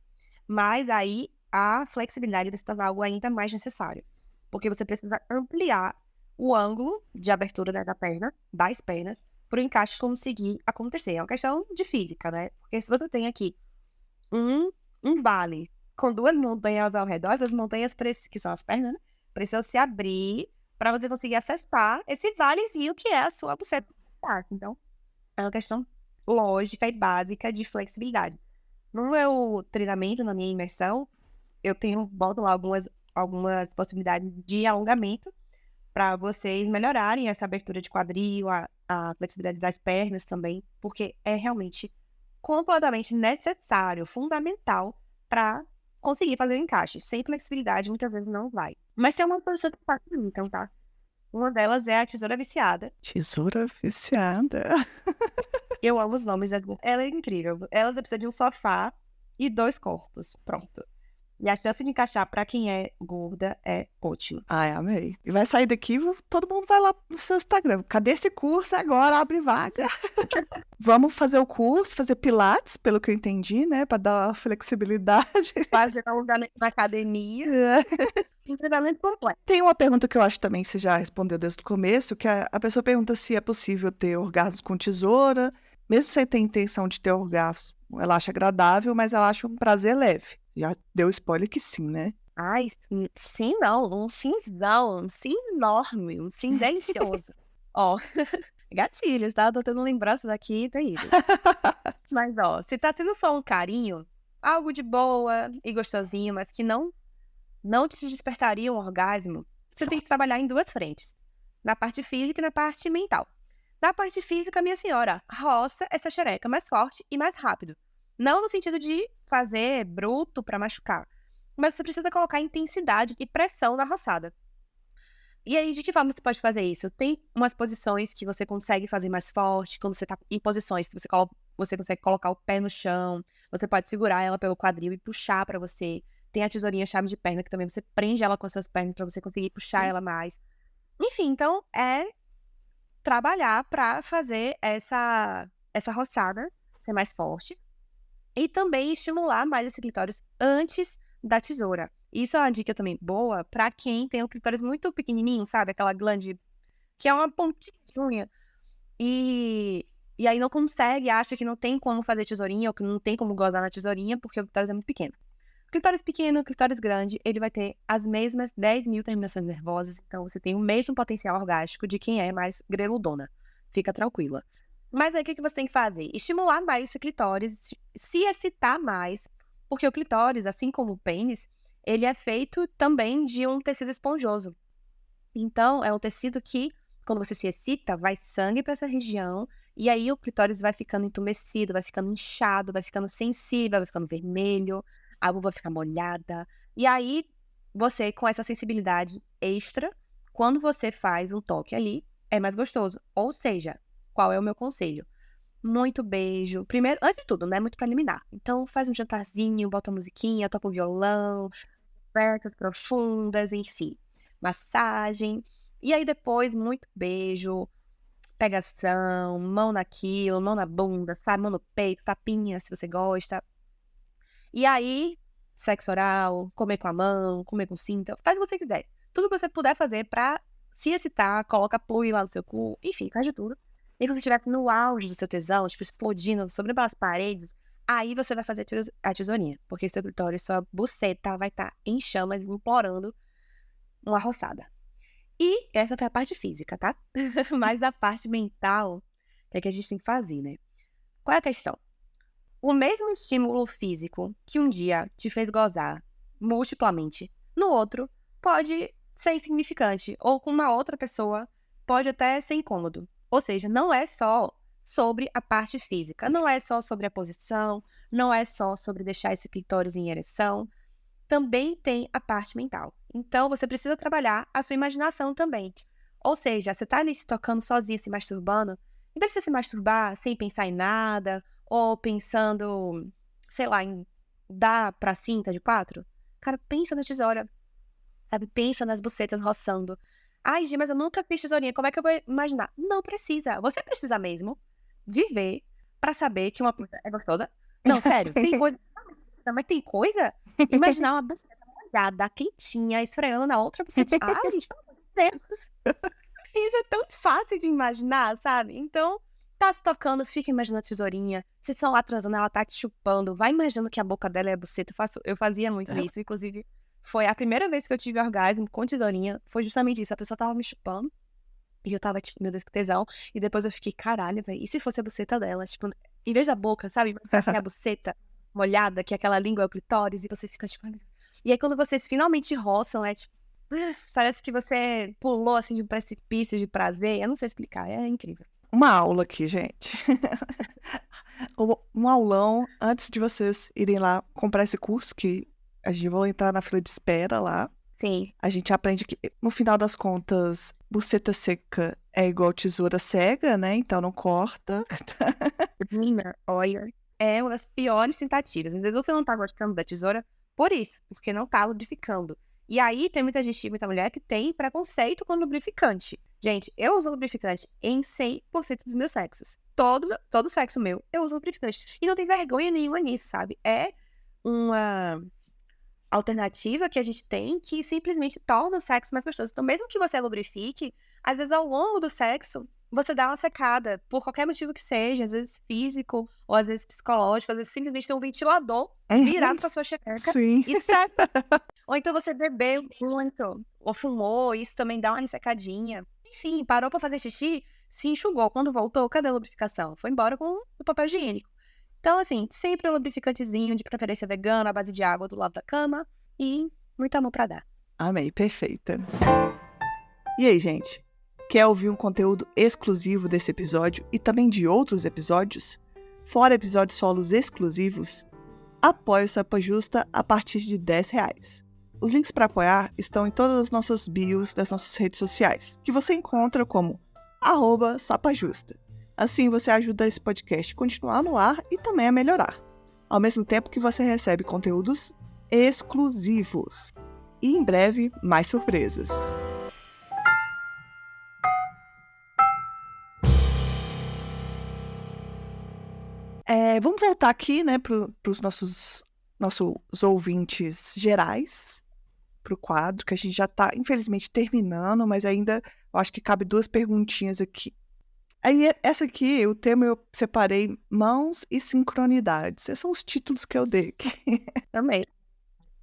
Mas aí a flexibilidade se torna algo ainda mais necessário, porque você precisa ampliar o ângulo de abertura das pernas, para o encaixe conseguir acontecer. É uma questão de física, né? Porque se você tem aqui um vale com duas montanhas ao redor, as montanhas que são as pernas, né? Precisam se abrir para você conseguir acessar esse valezinho que é a sua buceta. Então, é uma questão lógica e básica de flexibilidade. No meu treinamento, na minha imersão, eu boto lá algumas possibilidades de alongamento para vocês melhorarem essa abertura de quadril, a flexibilidade das pernas também, porque é realmente completamente necessário, fundamental para conseguir fazer o encaixe. Sem flexibilidade, muitas vezes não vai. Mas tem uma posição que faz então, tá? Uma delas é a tesoura viciada. Tesoura viciada. Eu amo os nomes. Ela é incrível. Ela precisa de um sofá e 2 corpos. Pronto. E a chance de encaixar pra quem é gorda é ótima. Ai, amei. E vai sair daqui, todo mundo vai lá no seu Instagram. Cadê esse curso agora? Abre vaga. Vamos fazer o curso, fazer pilates, pelo que eu entendi, né? Pra dar uma flexibilidade. Fazer um lugar na academia. Um treinamento completo. Tem uma pergunta que eu acho também que você já respondeu desde o começo, que a pessoa pergunta se é possível ter orgasmo com tesoura, mesmo sem ter intenção de ter orgasmo. Ela acha agradável, mas ela acha um prazer leve. Já deu spoiler que sim, né? Ai, sim não. Um simzão. Um sim enorme. Um sim delicioso. Ó, gatilhos, tá? Tô tendo lembranças aqui terríveis. Mas, ó, se tá sendo só um carinho, algo de boa e gostosinho, mas que não te despertaria um orgasmo, você tem que trabalhar em 2 frentes. Na parte física e na parte mental. Na parte física, minha senhora, roça essa xereca mais forte e mais rápido. Não no sentido de fazer bruto pra machucar, mas você precisa colocar intensidade e pressão na roçada. E aí, de que forma você pode fazer isso? Tem umas posições que você consegue fazer mais forte, quando você tá em posições que você consegue colocar o pé no chão, você pode segurar ela pelo quadril e puxar pra você. Tem a tesourinha chave de perna, que também você prende ela com as suas pernas pra você conseguir puxar ela mais. Enfim, então é trabalhar pra fazer essa roçada ser mais forte e também estimular mais esse clitóris antes da tesoura. Isso é uma dica também boa pra quem tem o clitóris muito pequenininho, sabe? Aquela glande que é uma pontinha de unha. E aí não consegue, acha que não tem como fazer tesourinha ou que não tem como gozar na tesourinha porque o clitóris é muito pequeno. Clitóris pequeno, clitóris grande, ele vai ter as mesmas 10.000 terminações nervosas, então você tem o mesmo potencial orgástico de quem é mais greludona. Fica tranquila. Mas aí o que você tem que fazer? Estimular mais esse clitóris, se excitar mais, porque o clitóris, assim como o pênis, ele é feito também de um tecido esponjoso. Então, é um tecido que, quando você se excita, vai sangue para essa região, e aí o clitóris vai ficando entumecido, vai ficando inchado, vai ficando sensível, vai ficando vermelho, a vulva fica molhada. E aí, você, com essa sensibilidade extra, quando você faz um toque ali, é mais gostoso. Ou seja, qual é o meu conselho? Muito beijo. Primeiro, antes de tudo, né? Muito preliminar. Então, faz um jantarzinho, bota musiquinha, toca um violão, abertas profundas, enfim. Massagem. E aí depois, muito beijo, pegação, mão naquilo, mão na bunda, sabe? Mão no peito, tapinha, se você gosta. E aí, sexo oral, comer com a mão, comer com cinta, faz o que você quiser. Tudo que você puder fazer pra se excitar, coloca plug lá no seu cu, enfim, faz de tudo. E se você estiver no auge do seu tesão, tipo, explodindo sobre as paredes, aí você vai fazer a tesourinha. Porque seu clitóris, sua buceta vai estar em chamas, implorando uma roçada. E essa foi a parte física, tá? Mas a parte mental é que a gente tem que fazer, né? Qual é a questão? O mesmo estímulo físico que um dia te fez gozar multiplamente, no outro pode ser insignificante, ou com uma outra pessoa pode até ser incômodo. Ou seja, não é só sobre a parte física, não é só sobre a posição, não é só sobre deixar esse clitóris em ereção, também tem a parte mental. Então, você precisa trabalhar a sua imaginação também. Ou seja, você tá ali se tocando sozinha, se masturbando, em vez de você se masturbar sem pensar em nada, ou pensando, sei lá, em dar pra cinta de 4, cara, pensa na tesoura, sabe? Pensa nas bucetas roçando. Ai, Gi, mas eu nunca fiz tesourinha, como é que eu vou imaginar? Não precisa. Você precisa mesmo viver pra saber que uma coisa é gostosa. Não, sério, tem coisa... Mas tem coisa? Imaginar uma buceta molhada, quentinha, esfregando na outra buceta. Ai, gente, pelo amor de Deus. Isso é tão fácil de imaginar, sabe? Então, tá se tocando, fica imaginando a tesourinha. Vocês estão lá transando, ela tá te chupando. Vai imaginando que a boca dela é a buceta. Eu fazia muito isso. Inclusive, foi a primeira vez que eu tive orgasmo com tesourinha. Foi justamente isso. A pessoa tava me chupando. E eu tava, tipo, meu Deus, que tesão. E depois eu fiquei, caralho, velho. E se fosse a buceta dela? Tipo, em vez da boca, sabe? Que é a buceta molhada, que aquela língua é o clitóris. E você fica, tipo, ai, meu Deus. E aí, quando vocês finalmente roçam, é tipo... Parece que você pulou, assim, de um precipício de prazer. Eu não sei explicar, é incrível. Uma aula aqui, gente. Um aulão antes de vocês irem lá comprar esse curso, que a gente vai entrar na fila de espera lá. Sim. A gente aprende que, no final das contas, buceta seca é igual tesoura cega, né? Então não corta. Menina, olha, é uma das piores tentativas. Às vezes você não tá gostando da tesoura por isso, porque não tá lubrificando. E aí tem muita gente, muita mulher que tem preconceito com lubrificante. Gente, eu uso lubrificante em 100% dos meus sexos. Todo sexo meu, eu uso lubrificante. E não tem vergonha nenhuma nisso, sabe? É uma alternativa que a gente tem que simplesmente torna o sexo mais gostoso. Então, mesmo que você lubrifique, às vezes ao longo do sexo, você dá uma secada, por qualquer motivo que seja, às vezes físico, ou às vezes psicológico, às vezes simplesmente tem um ventilador virado pra sua xereca. Sim. E seca. Ou então você bebeu muito, ou fumou, isso também dá uma ressecadinha. Enfim, parou pra fazer xixi, se enxugou. Quando voltou, cadê a lubrificação? Foi embora com o papel higiênico. Então, assim, sempre um lubrificantezinho, de preferência vegano, à base de água do lado da cama. E muito amor pra dar. Amei, perfeita. E aí, gente? Quer ouvir um conteúdo exclusivo desse episódio e também de outros episódios? Fora episódios solos exclusivos? Apoie o Sapa Justa a partir de R$10. Os links para apoiar estão em todas as nossas bios das nossas redes sociais, que você encontra como @sapajusta. Assim você ajuda esse podcast a continuar no ar e também a melhorar, ao mesmo tempo que você recebe conteúdos exclusivos. E em breve, mais surpresas. Vamos voltar aqui, né, para os nossos ouvintes gerais, para o quadro, que a gente já está, infelizmente, terminando, mas ainda eu acho que cabe 2 perguntinhas aqui. Aí, essa aqui, o tema eu separei mãos e sincronidades. Esses são os títulos que eu dei aqui. Também.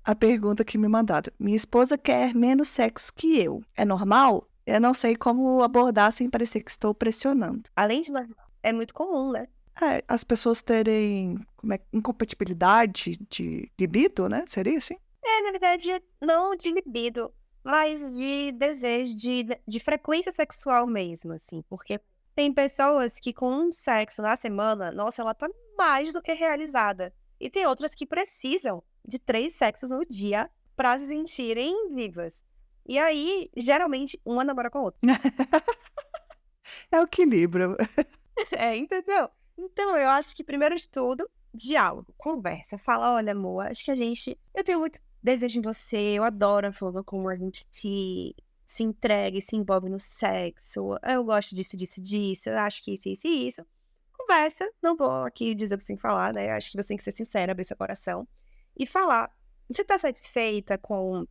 A pergunta que me mandaram. Minha esposa quer menos sexo que eu. É normal? Eu não sei como abordar sem parecer que estou pressionando. Além de normal, é muito comum, né? As pessoas terem incompatibilidade de libido, né? Seria assim? Na verdade, não de libido, mas de desejo, de frequência sexual mesmo, assim. Porque tem pessoas que com um sexo na semana, nossa, ela tá mais do que realizada. E tem outras que precisam de 3 sexos no dia pra se sentirem vivas. E aí, geralmente, uma namora com a outra. É o equilíbrio. Entendeu? Então, eu acho que, primeiro de tudo, diálogo, conversa. Fala, olha, amor, acho que eu tenho muito desejo em você, eu adoro a forma como a gente se entrega e se envolve no sexo. Eu gosto disso, disso, disso. Eu acho que isso, isso e isso. Conversa, não vou aqui dizer o que você tem que falar, né? Acho que você tem que ser sincera, abrir seu coração e falar. Você tá satisfeita com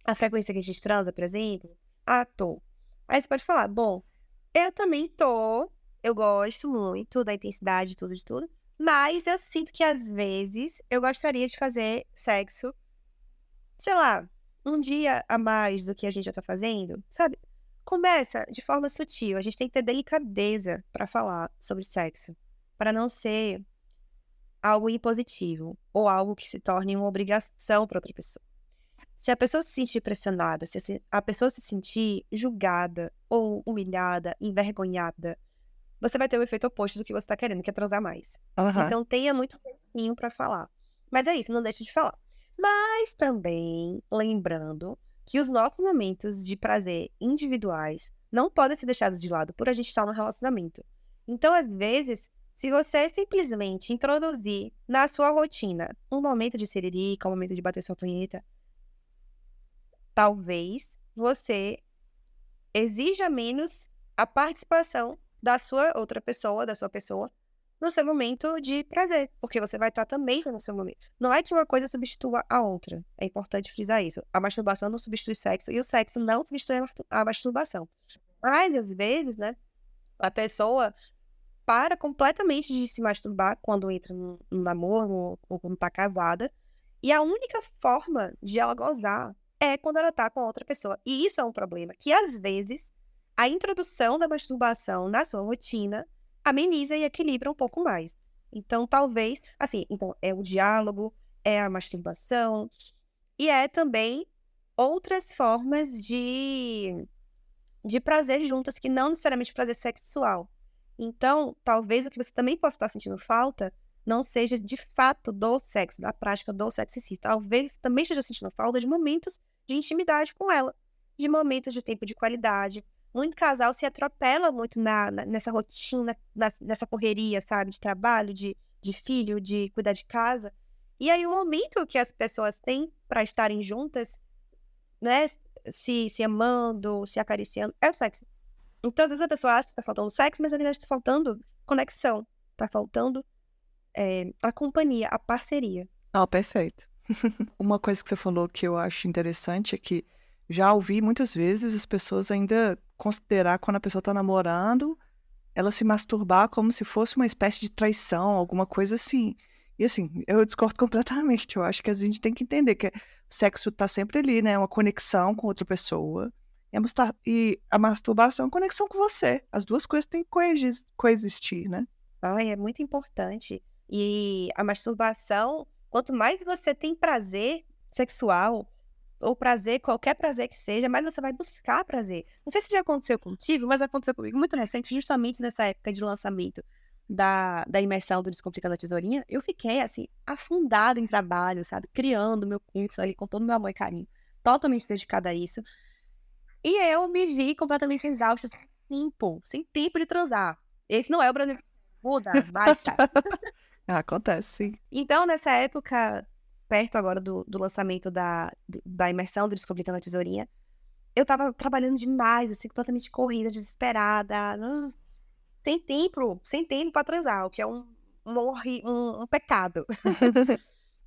a frequência que a gente transa, por exemplo? Ah, tô. Aí você pode falar, bom, eu também tô, eu gosto muito da intensidade, tudo de tudo, mas eu sinto que às vezes eu gostaria de fazer sexo, sei lá, um dia a mais do que a gente já tá fazendo, sabe? Começa de forma sutil, a gente tem que ter delicadeza pra falar sobre sexo, para não ser algo impositivo ou algo que se torne uma obrigação para outra pessoa. Se a pessoa se sentir pressionada, se a pessoa se sentir julgada ou humilhada, envergonhada, você vai ter o efeito oposto do que você tá querendo, que é transar mais. Aham. Então tenha muito tempinho pra falar. Mas é isso, não deixe de falar. Mas também lembrando que os nossos momentos de prazer individuais não podem ser deixados de lado por a gente estar no relacionamento. Então, às vezes, se você simplesmente introduzir na sua rotina um momento de siririca, um momento de bater sua punheta, talvez você exija menos a participação da sua outra pessoa, da sua pessoa, no seu momento de prazer, porque você vai estar também no seu momento. Não é que uma coisa substitua a outra. É importante frisar isso. A masturbação não substitui o sexo e o sexo não substitui a masturbação. Mas, às vezes, né, a pessoa para completamente de se masturbar quando entra num namoro ou quando tá casada. E a única forma de ela gozar é quando ela tá com outra pessoa. E isso é um problema, que às vezes a introdução da masturbação na sua rotina ameniza e equilibra um pouco mais. Então, talvez, assim, então é o diálogo, é a masturbação e é também outras formas de prazer juntas, que não necessariamente prazer sexual. Então, talvez o que você também possa estar sentindo falta não seja de fato do sexo, da prática do sexo em si. Talvez você também esteja sentindo falta de momentos de intimidade com ela, de momentos de tempo de qualidade. Muito casal se atropela muito nessa rotina, nessa correria, sabe? De trabalho, de filho, de cuidar de casa. E aí, o momento que as pessoas têm para estarem juntas, né? Se amando, se acariciando, é o sexo. Então, às vezes a pessoa acha que tá faltando sexo, mas na verdade tá faltando conexão. Tá faltando a companhia, a parceria. Ah, perfeito. Uma coisa que você falou que eu acho interessante é que já ouvi muitas vezes as pessoas ainda considerar quando a pessoa tá namorando, ela se masturbar como se fosse uma espécie de traição, alguma coisa assim. E assim, eu discordo completamente. Eu acho que a gente tem que entender que o sexo tá sempre ali, né? Uma conexão com outra pessoa. E a masturbação é uma conexão com você. As duas coisas têm que coexistir, né? Ai, é muito importante. E a masturbação, quanto mais você tem prazer sexual, ou prazer, qualquer prazer que seja, mais você vai buscar prazer. Não sei se já aconteceu contigo, mas aconteceu comigo muito recente, justamente nessa época de lançamento da imersão do Descomplicando a Tesourinha. Eu fiquei, assim, afundada em trabalho, sabe? Criando meu curso ali com todo o meu amor e carinho. Totalmente dedicada a isso. E eu me vi completamente exausta, sem tempo de transar. Esse não é o Brasil. Muda, baixa. Ah, acontece, sim. Então, nessa época, perto agora do lançamento da imersão do Descomplicando a Tesourinha, eu tava trabalhando demais, assim, completamente corrida, desesperada, sem tempo pra transar, o que é um pecado.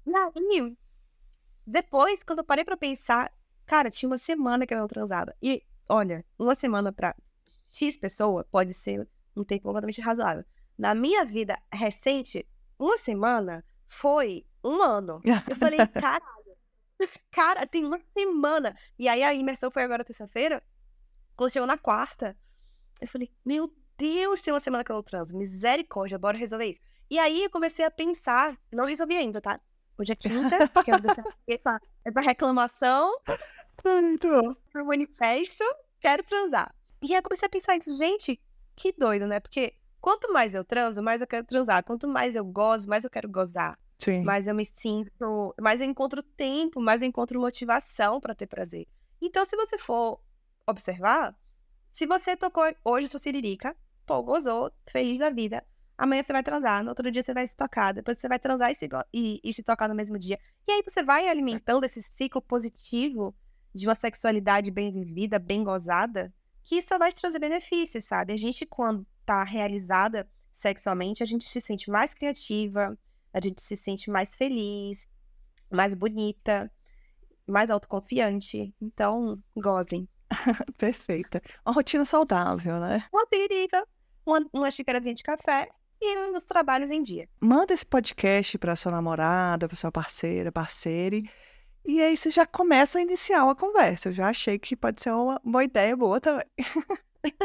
E aí, depois, quando eu parei pra pensar, cara, tinha uma semana que eu não transava. E, olha, uma semana pra X pessoa pode ser um tempo completamente razoável. Na minha vida recente, uma semana foi um ano. Eu falei, caralho, Cara, tem uma semana. E aí a imersão foi agora terça-feira. Quando chegou na quarta, eu falei, meu Deus, tem uma semana que eu não transo. Misericórdia, bora resolver isso. E aí eu comecei a pensar, não resolvi ainda, tá? Hoje é quinta, que é pra reclamação, Muito bom. pro manifesto, quero transar. E aí eu comecei a pensar isso, gente, que doido, né? Porque quanto mais eu transo, mais eu quero transar. Quanto mais eu gozo, mais eu quero gozar. Sim. Mais eu me sinto, mais eu encontro tempo, mais eu encontro motivação pra ter prazer. Então, se você for observar, se você tocou hoje sua siririca, pô, gozou, feliz da vida. Amanhã você vai transar, no outro dia você vai se tocar, depois você vai transar e se tocar no mesmo dia. E aí você vai alimentando esse ciclo positivo de uma sexualidade bem vivida, bem gozada, que isso só vai te trazer benefícios, sabe? A gente, quando tá realizada sexualmente, a gente se sente mais criativa, a gente se sente mais feliz, mais bonita, mais autoconfiante. Então, gozem. Perfeita. Uma rotina saudável, né? Uma siririca, uma xicarazinha de café e os trabalhos em dia. Manda esse podcast para sua namorada, para sua parceira, parceire. E aí você já começa a iniciar uma conversa. Eu já achei que pode ser uma ideia boa também.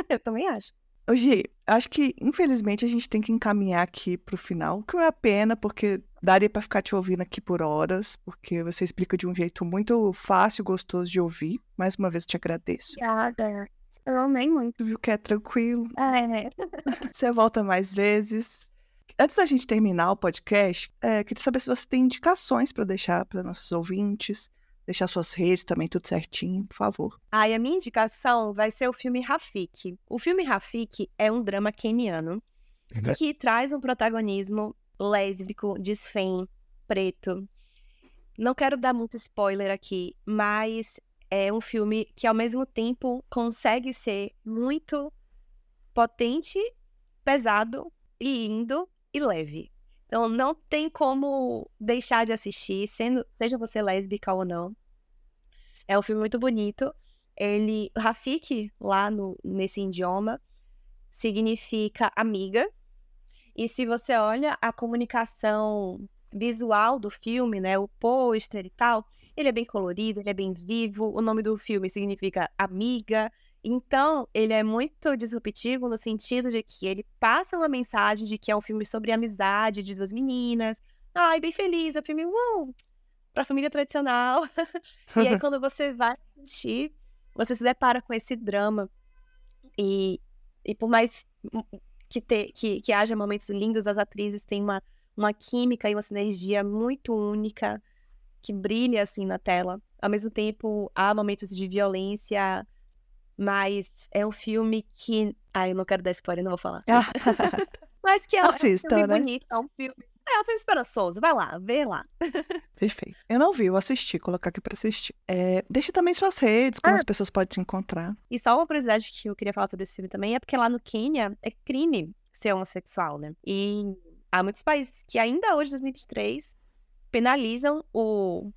Eu também acho. Ô, Gi, acho que, infelizmente, a gente tem que encaminhar aqui pro final, o que não é a pena, porque daria pra ficar te ouvindo aqui por horas, porque você explica de um jeito muito fácil e gostoso de ouvir. Mais uma vez, te agradeço. Obrigada. Eu amei muito. Tu viu que é tranquilo, É. você volta mais vezes. Antes da gente terminar o podcast, queria saber se você tem indicações para deixar para nossos ouvintes, deixar suas redes também, tudo certinho, por favor. Aí a minha indicação vai ser o filme Rafiki. O filme Rafiki é um drama queniano que traz um protagonismo lésbico, desfém, preto. Não quero dar muito spoiler aqui, mas é um filme que ao mesmo tempo consegue ser muito potente, pesado e lindo e leve. Então não tem como deixar de assistir, seja você lésbica ou não. É um filme muito bonito. Rafiki, lá nesse idioma, significa amiga. E se você olha a comunicação visual do filme, né, o pôster e tal, ele é bem colorido, ele é bem vivo. O nome do filme significa amiga. Então, ele é muito disruptivo no sentido de que ele passa uma mensagem de que é um filme sobre amizade de duas meninas. Ai, bem feliz, é um filme pra família tradicional. E aí, quando você vai assistir, você se depara com esse drama. E por mais que haja momentos lindos, as atrizes têm uma química e uma sinergia muito única, que brilha, assim, na tela. Ao mesmo tempo, há momentos de violência, mas é um filme que... eu não quero dar spoiler, não vou falar. Mas que é um Assista, filme né? bonito, é um filme esperançoso. Vai lá, vê lá. Perfeito. Eu não vi, eu assisti, colocar aqui pra assistir. Deixa também suas redes, como as pessoas podem te encontrar. E só uma curiosidade que eu queria falar sobre esse filme também é porque lá no Quênia é crime ser homossexual, né? E há muitos países que ainda hoje, em 2023, penalizam o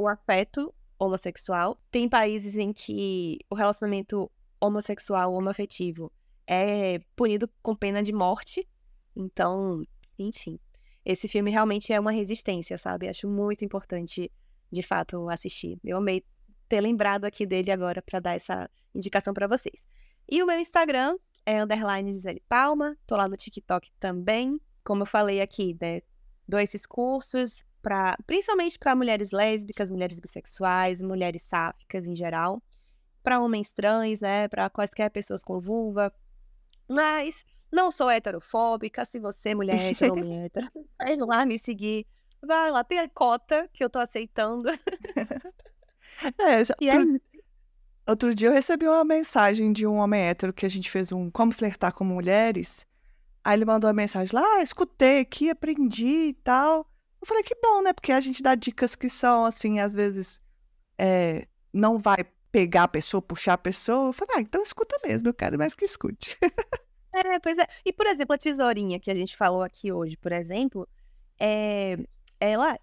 afeto homossexual. Tem países em que o relacionamento homossexual, homoafetivo, é punido com pena de morte. Então, enfim, esse filme realmente é uma resistência, sabe? Acho muito importante, de fato, assistir. Eu amei ter lembrado aqui dele agora para dar essa indicação para vocês. E o meu Instagram é _Gisele Palma. Tô lá no TikTok também. Como eu falei aqui, né? Dou esses cursos principalmente para mulheres lésbicas, mulheres bissexuais, mulheres sáficas em geral, para homens trans, né? Para quaisquer pessoas com vulva. Mas não sou heterofóbica. Se você, mulher hétero, homem hétero, vai lá me seguir. Vai lá, tem a cota que eu tô aceitando. Outro dia eu recebi uma mensagem de um homem hétero que a gente fez um Como Flertar com Mulheres. Aí ele mandou uma mensagem lá, escutei aqui, aprendi e tal. Eu falei, que bom, né? Porque a gente dá dicas que são, assim, às vezes não vai pegar a pessoa, puxar a pessoa. Eu falei, então escuta mesmo, eu quero mais que escute. Pois é. E, por exemplo, a tesourinha que a gente falou aqui hoje, por exemplo, ela,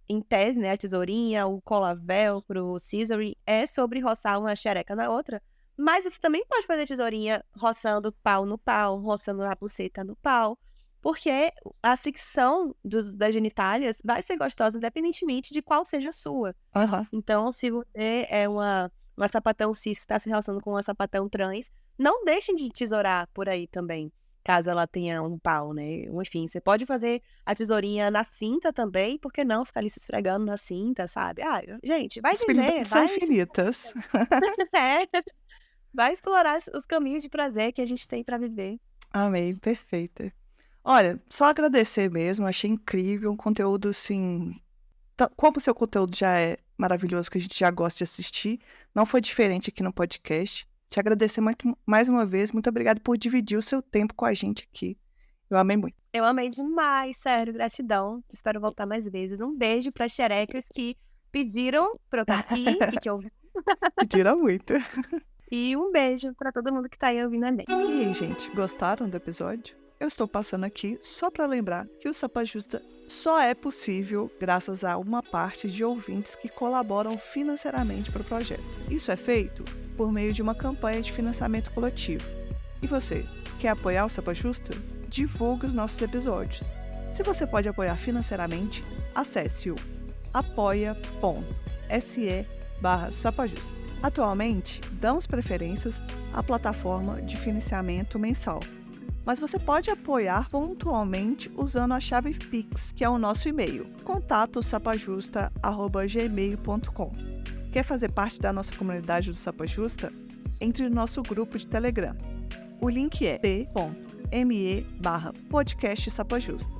em tese, né, a tesourinha, o cola velcro, o scissoring, é sobre roçar uma xereca na outra, mas você também pode fazer tesourinha roçando pau no pau, roçando a buceta no pau, porque a fricção das genitálias vai ser gostosa independentemente de qual seja a sua. Aham. Então, se você é uma sapatão cis que está se relacionando com uma sapatão trans, não deixem de tesourar por aí também, caso ela tenha um pau, né? Enfim, você pode fazer a tesourinha na cinta também, por que não ficar ali se esfregando na cinta, sabe? Ah, gente, vai viver, Possibilidades são vai, infinitas. vai explorar os caminhos de prazer que a gente tem pra viver. Amei, perfeita. Olha, só agradecer mesmo, achei incrível, um conteúdo assim. Como o seu conteúdo já é maravilhoso, que a gente já gosta de assistir, não foi diferente aqui no podcast. Te agradecer muito, mais uma vez, muito obrigada por dividir o seu tempo com a gente aqui. Eu amei muito. Eu amei demais, sério, gratidão. Espero voltar mais vezes. Um beijo para as xerecas que pediram pra eu estar aqui e que ouviram. Pediram muito. E um beijo para todo mundo que tá aí ouvindo a gente. E aí, gente, gostaram do episódio? Eu estou passando aqui só para lembrar que o Sapa Justa só é possível graças a uma parte de ouvintes que colaboram financeiramente para o projeto. Isso é feito por meio de uma campanha de financiamento coletivo. E você, quer apoiar o Sapa Justa? Divulgue os nossos episódios. Se você pode apoiar financeiramente, acesse o apoia.se/sapajusta. Atualmente, damos preferências à plataforma de financiamento mensal. Mas você pode apoiar pontualmente usando a chave Pix, que é o nosso e-mail, contato@sapajusta@gmail.com. Quer fazer parte da nossa comunidade do Sapa Justa? Entre no nosso grupo de Telegram. O link é t.me/podcast Sapa Justa.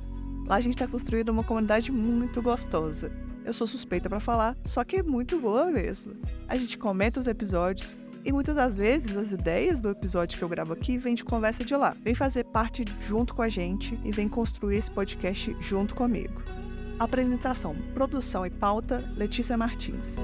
Lá a gente está construindo uma comunidade muito gostosa. Eu sou suspeita para falar, só que é muito boa mesmo. A gente comenta os episódios e muitas das vezes as ideias do episódio que eu gravo aqui vêm de conversa de lá. Vem fazer parte junto com a gente e vem construir esse podcast junto comigo. Apresentação, produção e pauta, Letícia Martins.